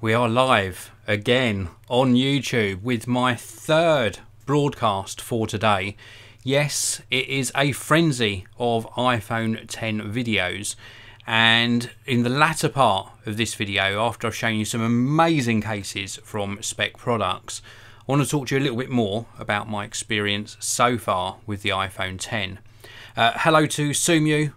We are live again on YouTube with my third broadcast for today. Yes, it is a frenzy of iPhone 10 videos, and in the latter part of this video, after I've shown you some amazing cases from Speck products, I want to talk to you a little bit more about my experience so far with the iPhone 10. Hello to Sumyu.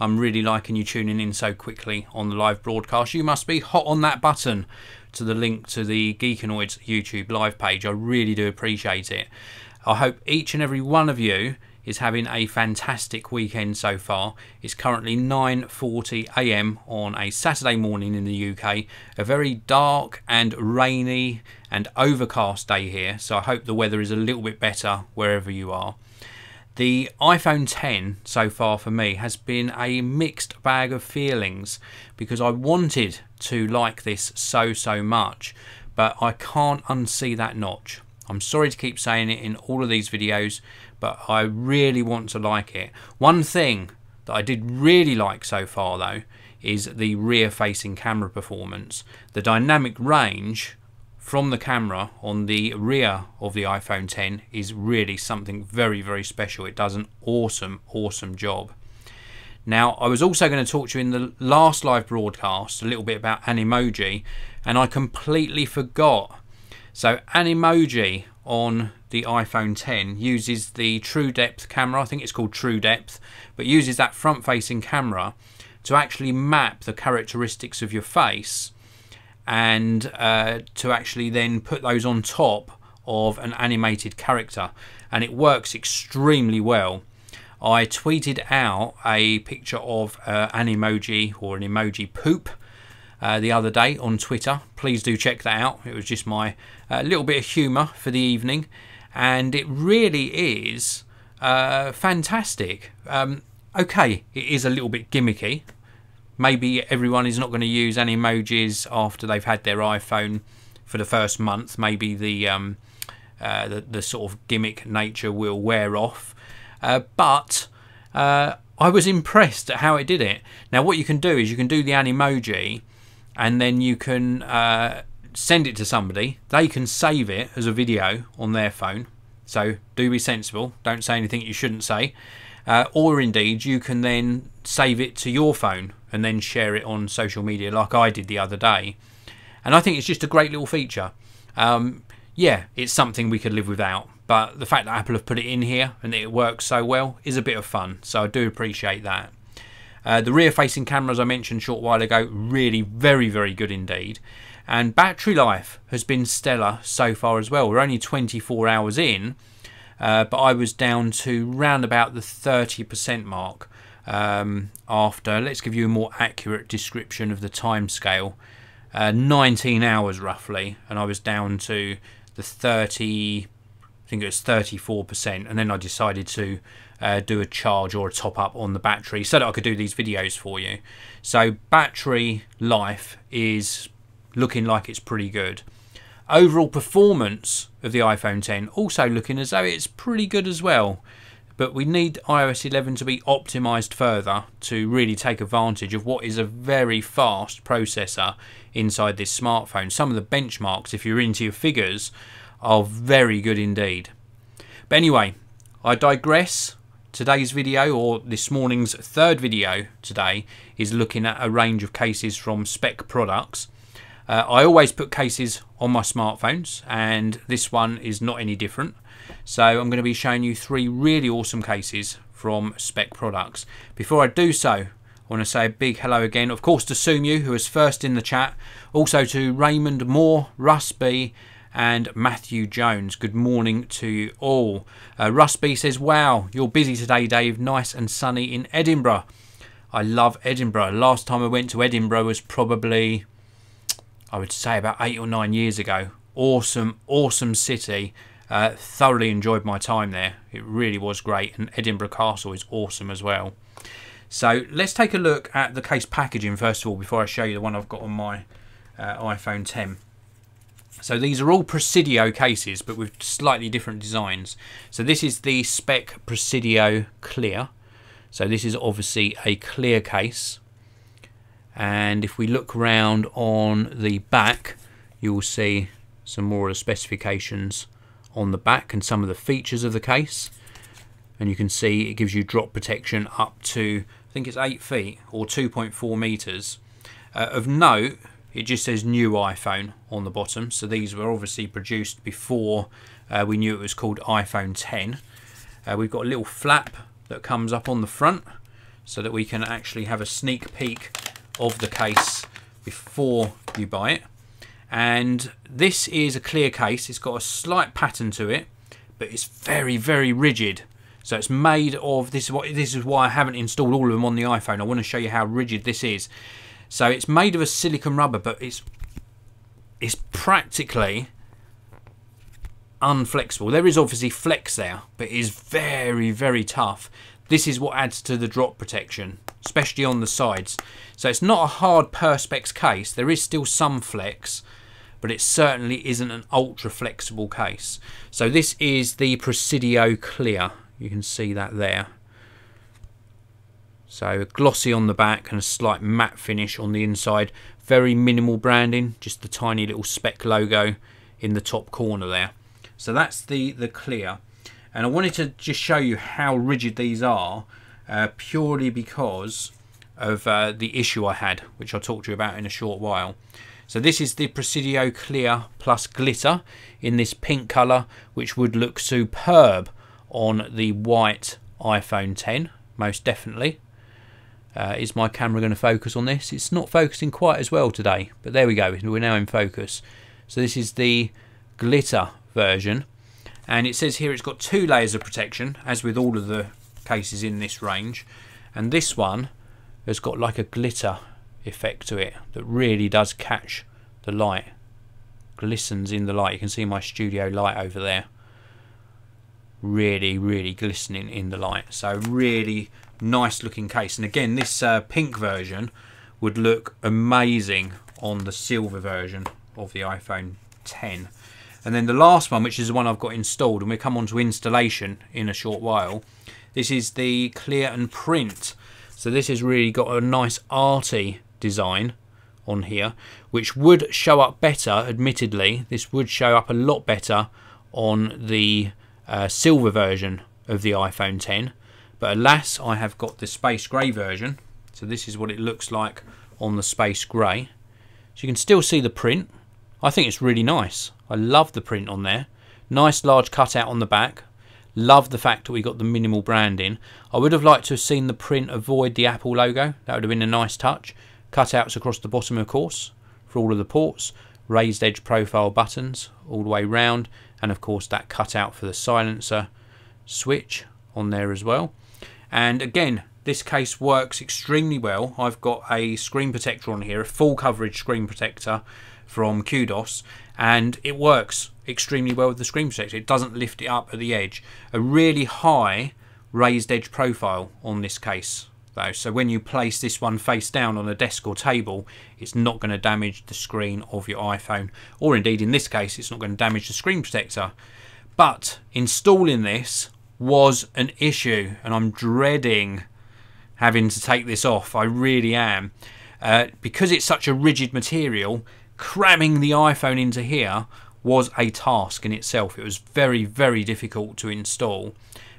I'm really liking you tuning in so quickly on the live broadcast. You must be hot on that button to the link to the Geekanoids YouTube live page. I really do appreciate it. I hope each and every one of you is having a fantastic weekend so far. It's currently 9:40 AM on a Saturday morning in the UK. A very dark and rainy and overcast day here, so I hope the weather is a little bit better wherever you are. The iPhone 10 so far for me has been a mixed bag of feelings because I wanted to like this so much, but I can't unsee that notch. I'm sorry to keep saying it in all of these videos, but I really want to like it. One thing that I did really like so far though is the rear facing camera performance. The dynamic range from the camera on the rear of the iPhone 10 is really something very special. It does an awesome job. Now, I was also going to talk to you in the last live broadcast a little bit about Animoji, and I completely forgot. So Animoji on the iPhone 10 uses the True Depth camera. I think it's called True Depth, but uses that front facing camera to actually map the characteristics of your face and to actually then put those on top of an animated character, and it works extremely well. I tweeted out a picture of an emoji or an emoji poop the other day on Twitter. Please do check that out. It was just my little bit of humour for the evening, and it really is fantastic. Okay, it is a little bit gimmicky. Maybe everyone is not going to use Animojis after they've had their iPhone for the first month. Maybe the sort of gimmick nature will wear off. But I was impressed at how it did it. Now what you can do is you can do the Animoji and then you can send it to somebody. They can save it as a video on their phone. So do be sensible. Don't say anything you shouldn't say. Or indeed you can then save it to your phone and then share it on social media like I did the other day. And I think it's just a great little feature. Yeah, it's something we could live without, but the fact that Apple have put it in here and it works so well is a bit of fun, so I do appreciate that. The rear facing camera, as I mentioned a short while ago, really very good indeed. And battery life has been stellar so far as well. We're only 24 hours in, but I was down to round about the 30% mark after, let's give you a more accurate description of the time scale, 19 hours roughly, and I was down to the 30, I think it was 34%, and then I decided to do a charge or a top up on the battery so that I could do these videos for you. So battery life is looking like it's pretty good. Overall performance of the iPhone 10 also looking as though it's pretty good as well, but we need iOS 11 to be optimised further to really take advantage of what is a very fast processor inside this smartphone. Some of the benchmarks, if you're into your figures, are very good indeed. But anyway, I digress. Today's video, or this morning's third video today, is looking at a range of cases from Speck products. I always put cases on my smartphones, and this one is not any different. So I'm going to be showing you three really awesome cases from Speck products. Before I do so, I want to say a big hello again, of course, to Sumyu, who was first in the chat. Also to Raymond Moore, Russ B, and Matthew Jones. Good morning to you all. Russ B says, wow, you're busy today, Dave. Nice and sunny in Edinburgh. I love Edinburgh. Last time I went to Edinburgh was probably, I would say, about 8 or 9 years ago. Awesome city. Thoroughly enjoyed my time there. It really was great, and Edinburgh Castle is awesome as well. So let's take a look at the case packaging first of all before I show you the one I've got on my iPhone 10. So these are all Presidio cases, but with slightly different designs. So this is the Speck Presidio Clear. So this is obviously a clear case. And if we look round on the back, you will see some more of the specifications on the back and some of the features of the case. And you can see it gives you drop protection up to, I think it's 8 feet or 2.4 meters. Of note, it just says new iPhone on the bottom, so these were obviously produced before we knew it was called iPhone 10. We've got a little flap that comes up on the front so that we can actually have a sneak peek of the case before you buy it. And this is a clear case. It's got a slight pattern to it, but it's very, very rigid. So it's made of, this is why I haven't installed all of them on the iPhone. I want to show you how rigid this is. So it's made of a silicone rubber, but it's practically unflexible. There is obviously flex there, but it is very, very tough. This is what adds to the drop protection, especially on the sides. So it's not a hard Perspex case. There is still some flex, but it certainly isn't an ultra flexible case. So this is the Presidio Clear. You can see that there. So glossy on the back and a slight matte finish on the inside. Very minimal branding, just the tiny little Speck logo in the top corner there. So that's the Clear. And I wanted to just show you how rigid these are, purely because of the issue I had, which I'll talk to you about in a short while. So this is the Presidio Clear plus glitter in this pink colour, which would look superb on the white iPhone 10, most definitely. Is my camera going to focus on this? It's not focusing quite as well today, but there we go, we're now in focus. So this is the glitter version, and it says here it's got 2 layers of protection, as with all of the cases in this range, and this one has got like a glitter effect to it that really does catch the light, glistens in the light. You can see my studio light over there, really, really glistening in the light. So really nice looking case. And again, this pink version would look amazing on the silver version of the iPhone 10. And then the last one, which is the one I've got installed, and we'll come on to installation in a short while, this is the Clear and Print. So this has really got a nice arty design on here, which would show up better, admittedly. This would show up a lot better on the silver version of the iPhone 10, but alas, I have got the space grey version. So this is what it looks like on the space grey. So you can still see the print. I think it's really nice. I love the print on there. Nice large cutout on the back. Love the fact that we got the minimal branding. I would have liked to have seen the print avoid the Apple logo. That would have been a nice touch. Cutouts across the bottom, of course, for all of the ports. Raised edge profile buttons all the way round, and of course that cutout for the silencer switch on there as well. And again, this case works extremely well. I've got a screen protector on here, a full coverage screen protector from Kudos, and it works extremely well with the screen protector. It doesn't lift it up at the edge. A really high raised edge profile on this case though, so when you place this one face down on a desk or table, it's not going to damage the screen of your iPhone, or indeed in this case it's not going to damage the screen protector. But installing this was an issue, and I'm dreading having to take this off. I really am, because it's such a rigid material. Cramming the iPhone into here was a task in itself. It was very, very difficult to install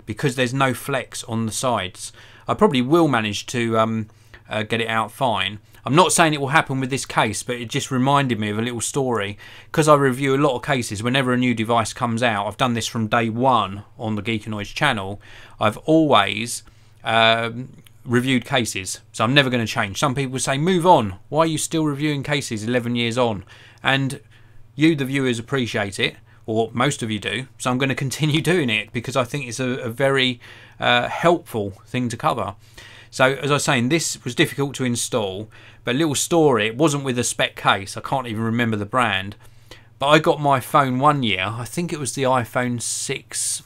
because there's no flex on the sides. I probably will manage to get it out fine. I'm not saying it will happen with this case, but it just reminded me of a little story. Because I review a lot of cases, whenever a new device comes out, I've done this from day one on the Geekanoids channel, I've always reviewed cases, so I'm never going to change. Some people say, move on, why are you still reviewing cases 11 years on? And you, the viewers, appreciate it, or most of you do, so I'm going to continue doing it because I think it's a very helpful thing to cover. So as I was saying, this was difficult to install, but a little story, it wasn't with a Speck case, I can't even remember the brand, but I got my phone one year, I think it was the iPhone 6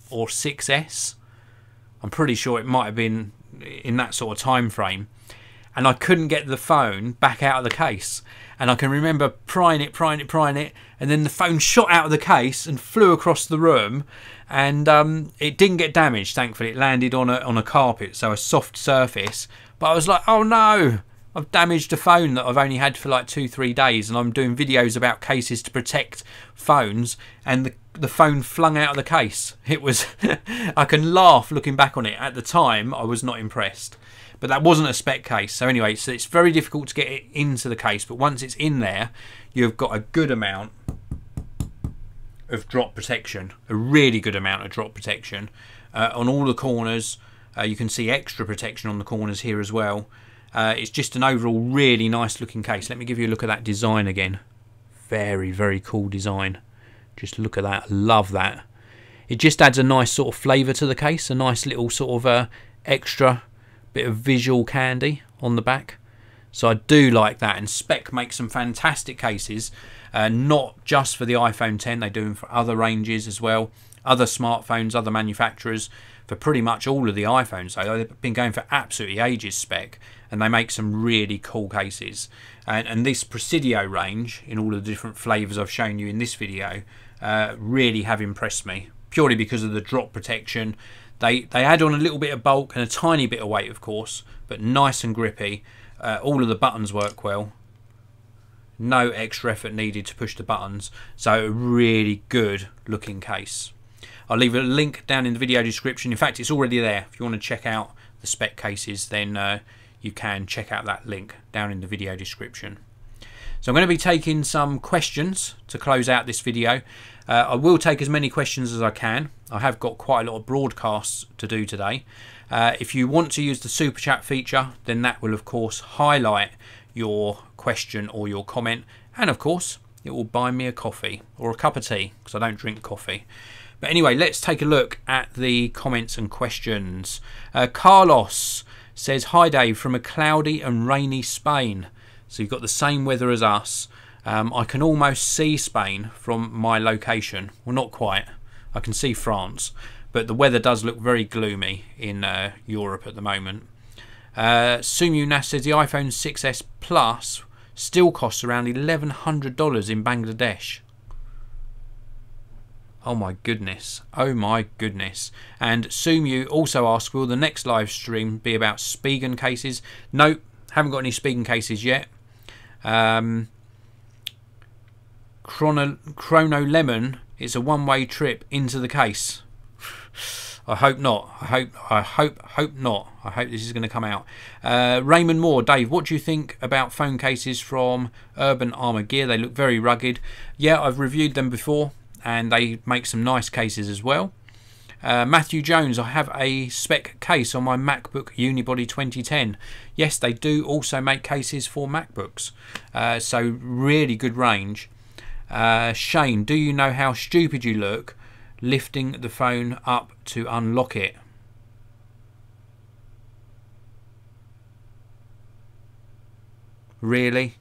or 6S, I'm pretty sure it might have been in that sort of time frame, and I couldn't get the phone back out of the case. And I can remember prying it, and then the phone shot out of the case and flew across the room, and it didn't get damaged, thankfully. It landed on a carpet, so a soft surface. But I was like, oh no, I've damaged a phone that I've only had for like 2-3 days, and I'm doing videos about cases to protect phones, and the phone flung out of the case. It was I can laugh looking back on it. At the time I was not impressed, but that wasn't a Speck case. So anyway, so it's very difficult to get it into the case, but once it's in there, you've got a good amount of drop protection, a really good amount of drop protection on all the corners. You can see extra protection on the corners here as well. It's just an overall really nice looking case. Let me give you a look at that design again. Very, very cool design. Just look at that. Love that. It just adds a nice sort of flavour to the case, a nice little sort of extra bit of visual candy on the back. So I do like that, and Speck makes some fantastic cases, not just for the iPhone 10, they do them for other ranges as well, other smartphones, other manufacturers, for pretty much all of the iPhones. So they've been going for absolutely ages, Speck, and they make some really cool cases. And this Presidio range, in all of the different flavours I've shown you in this video, really have impressed me, purely because of the drop protection. They add on a little bit of bulk and a tiny bit of weight, of course, but nice and grippy. All of the buttons work well. No extra effort needed to push the buttons. So a really good looking case. I'll leave a link down in the video description. In fact, it's already there. If you want to check out the Speck cases, then you can check out that link down in the video description. So I'm going to be taking some questions to close out this video. I will take as many questions as I can. I have got quite a lot of broadcasts to do today. If you want to use the super chat feature, then that will of course highlight your question or your comment, and of course it will buy me a coffee or a cup of tea, because I don't drink coffee. But anyway, let's take a look at the comments and questions. Carlos says, "Hi Dave, from a cloudy and rainy Spain." So you've got the same weather as us. I can almost see Spain from my location. Well, not quite. I can see France, but the weather does look very gloomy in Europe at the moment. Sumu Nas says the iPhone 6s Plus still costs around $1,100 in Bangladesh. Oh my goodness. Oh my goodness. And Sumu also asks, will the next live stream be about Spigen cases? Nope, haven't got any Spigen cases yet. Chrono Lemon, it's a one-way trip into the case. I hope not. I hope not. I hope this is going to come out. Raymond Moore, Dave, what do you think about phone cases from Urban Armour Gear? They look very rugged. Yeah, I've reviewed them before, and they make some nice cases as well. Matthew Jones, I have a Speck case on my MacBook Unibody 2010. Yes, they do also make cases for MacBooks. So really good range. Shane, do you know how stupid you look lifting the phone up to unlock it? Really?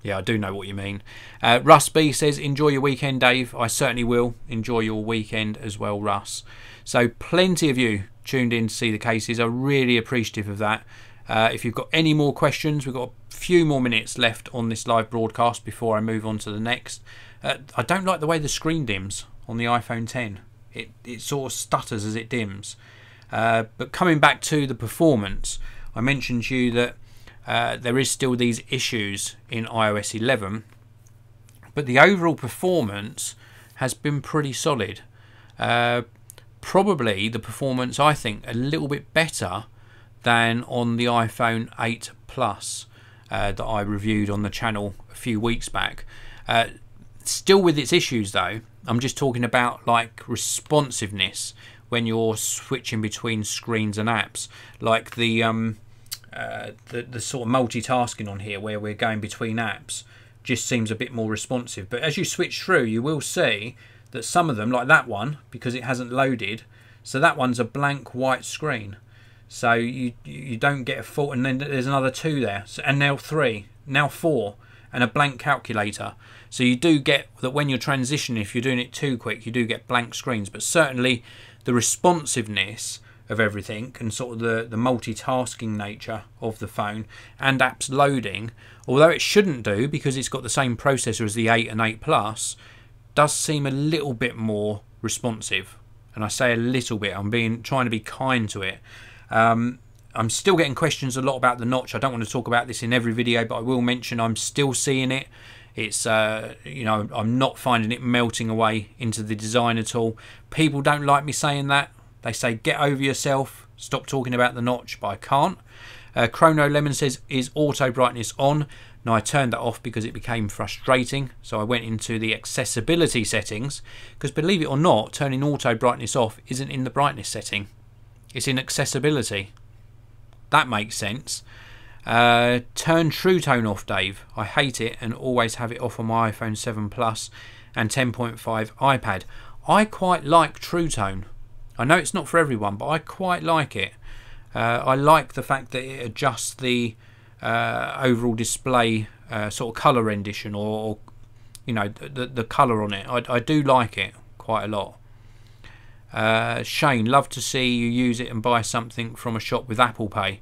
Yeah, I do know what you mean. Russ B says, enjoy your weekend, Dave. I certainly will enjoy your weekend as well, Russ. So plenty of you tuned in to see the cases. I'm really appreciative of that. If you've got any more questions, we've got a few more minutes left on this live broadcast before I move on to the next. I don't like the way the screen dims on the iPhone 10. It sort of stutters as it dims. But coming back to the performance, I mentioned to you that there is still these issues in iOS 11, but the overall performance has been pretty solid. Probably the performance, I think, a little bit better than on the iPhone 8 Plus that I reviewed on the channel a few weeks back. Still with its issues though. I'm just talking about like responsiveness when you're switching between screens and apps, like the sort of multitasking on here where we're going between apps just seems a bit more responsive. But as you switch through, you will see that some of them, like that one, because it hasn't loaded, so that one's a blank white screen, so you don't get a full, and then there's another two there, so, and now three, now four, and a blank calculator. So you do get that when you're transitioning, if you're doing it too quick, you do get blank screens. But certainly the responsiveness of everything and sort of the multitasking nature of the phone and apps loading, although it shouldn't do because it's got the same processor as the 8 and 8 Plus, does seem a little bit more responsive. And I say a little bit, I'm trying to be kind to it. I'm still getting questions a lot about the notch. I don't want to talk about this in every video, but I will mention I'm still seeing it. It's you know, I'm not finding it melting away into the design at all. People don't like me saying that. They say get over yourself, stop talking about the notch, but I can't. Chrono Lemon says, is auto brightness on? Now I turned that off because it became frustrating, so I went into the accessibility settings, because believe it or not, turning auto brightness off isn't in the brightness setting, it's in accessibility. That makes sense. Turn True Tone off, Dave. I hate it and always have it off on my iPhone 7 Plus and 10.5 iPad. I quite like True Tone. I know it's not for everyone, but I quite like it. I like the fact that it adjusts the overall display sort of colour rendition, or you know, the colour on it. I do like it quite a lot. Shane, love to see you use it and buy something from a shop with Apple Pay.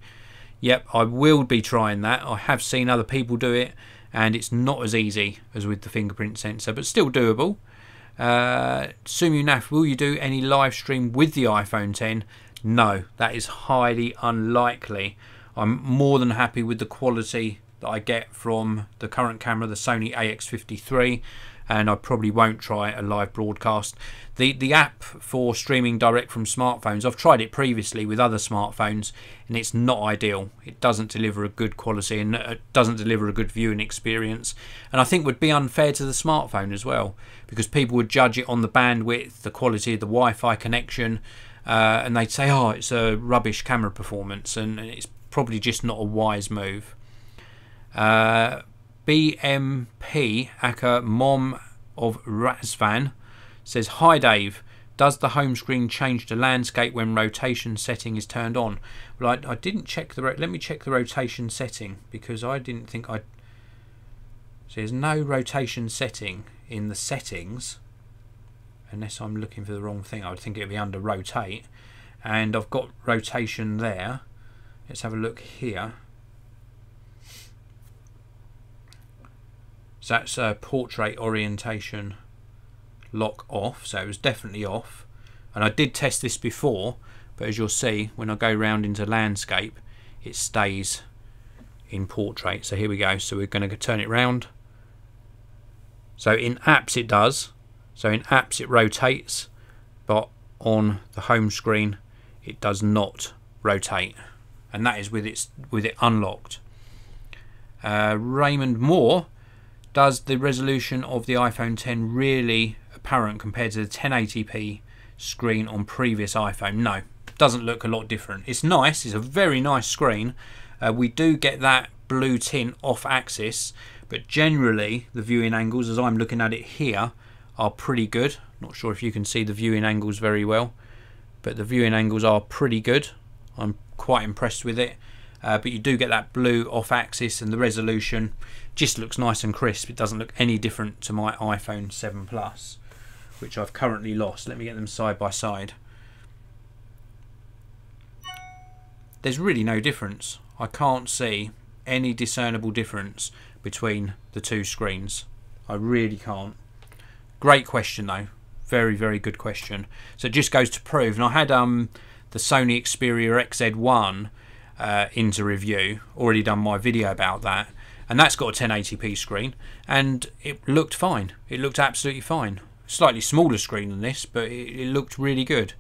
Yep, I will be trying that. I have seen other people do it, and it's not as easy as with the fingerprint sensor, but still doable. Sumu Naf, will you do any live stream with the iPhone 10? No, that is highly unlikely. I'm more than happy with the quality that I get from the current camera, the Sony AX53, and I probably won't try a live broadcast. The app for streaming direct from smartphones, I've tried it previously with other smartphones, and it's not ideal. It doesn't deliver a good quality, and it doesn't deliver a good viewing experience, and I think would be unfair to the smartphone as well, because people would judge it on the bandwidth, the quality of the Wi-Fi connection, and they'd say, oh, it's a rubbish camera performance, and it's probably just not a wise move. BMP Aka Mom of Razvan says, hi Dave, does the home screen change to landscape when rotation setting is turned on? Well, I didn't check the let me check the rotation setting, because I didn't think I so there's no rotation setting in the settings, unless I'm looking for the wrong thing. I would think it would be under rotate, and I've got rotation there. Let's have a look here. So that's portrait orientation lock off, so it was definitely off, and I did test this before, but as you'll see when I go round into landscape it stays in portrait. So here we go, so we're going to turn it round. So in apps it does, so in apps it rotates, but on the home screen it does not rotate, and that is with it unlocked. Raymond Moore, does the resolution of the iPhone 10 really apparent compared to the 1080p screen on previous iPhone? No, doesn't look a lot different. It's nice, it's a very nice screen. We do get that blue tint off axis, but generally the viewing angles, as I'm looking at it here, are pretty good. Not sure if you can see the viewing angles very well, but the viewing angles are pretty good. I'm quite impressed with it. But you do get that blue off axis, and the resolution just looks nice and crisp. It doesn't look any different to my iPhone 7 Plus, which I've currently lost. Let me get them side by side. There's really no difference. I can't see any discernible difference between the two screens. I really can't. Great question though. Very, very good question. So it just goes to prove, and I had the Sony Xperia XZ1 into review, already done my video about that, and that's got a 1080p screen, and it looked fine. It looked absolutely fine. Slightly smaller screen than this, but it looked really good.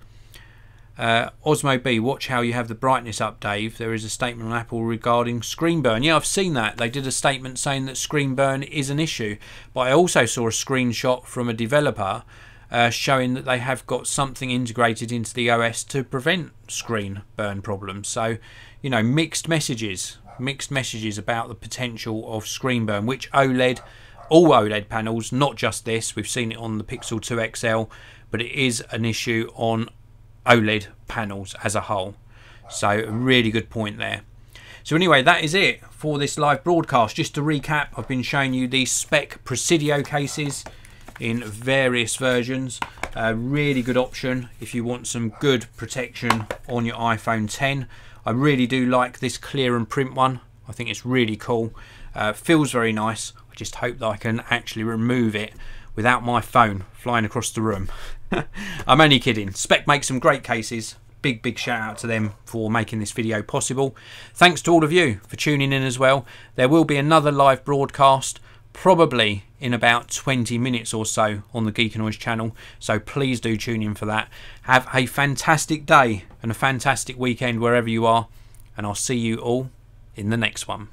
Osmo B, watch how you have the brightness up, Dave. There is a statement on Apple regarding screen burn. Yeah, I've seen that. They did a statement saying that screen burn is an issue, but I also saw a screenshot from a developer showing that they have got something integrated into the OS to prevent screen burn problems. So, you know, mixed messages about the potential of screen burn, which all OLED panels, not just this, we've seen it on the Pixel 2 XL, but it is an issue on OLED panels as a whole. So a really good point there. So anyway, that is it for this live broadcast. Just to recap, I've been showing you these Speck Presidio cases in various versions. A really good option if you want some good protection on your iPhone 10. I really do like this clear and print one. I think it's really cool. Feels very nice. I just hope that I can actually remove it without my phone flying across the room. I'm only kidding. Speck makes some great cases. big shout out to them for making this video possible. Thanks to all of you for tuning in as well. There will be another live broadcast probably in about 20 minutes or so on the Geekanoids channel, so please do tune in for that. Have a fantastic day and a fantastic weekend wherever you are, and I'll see you all in the next one.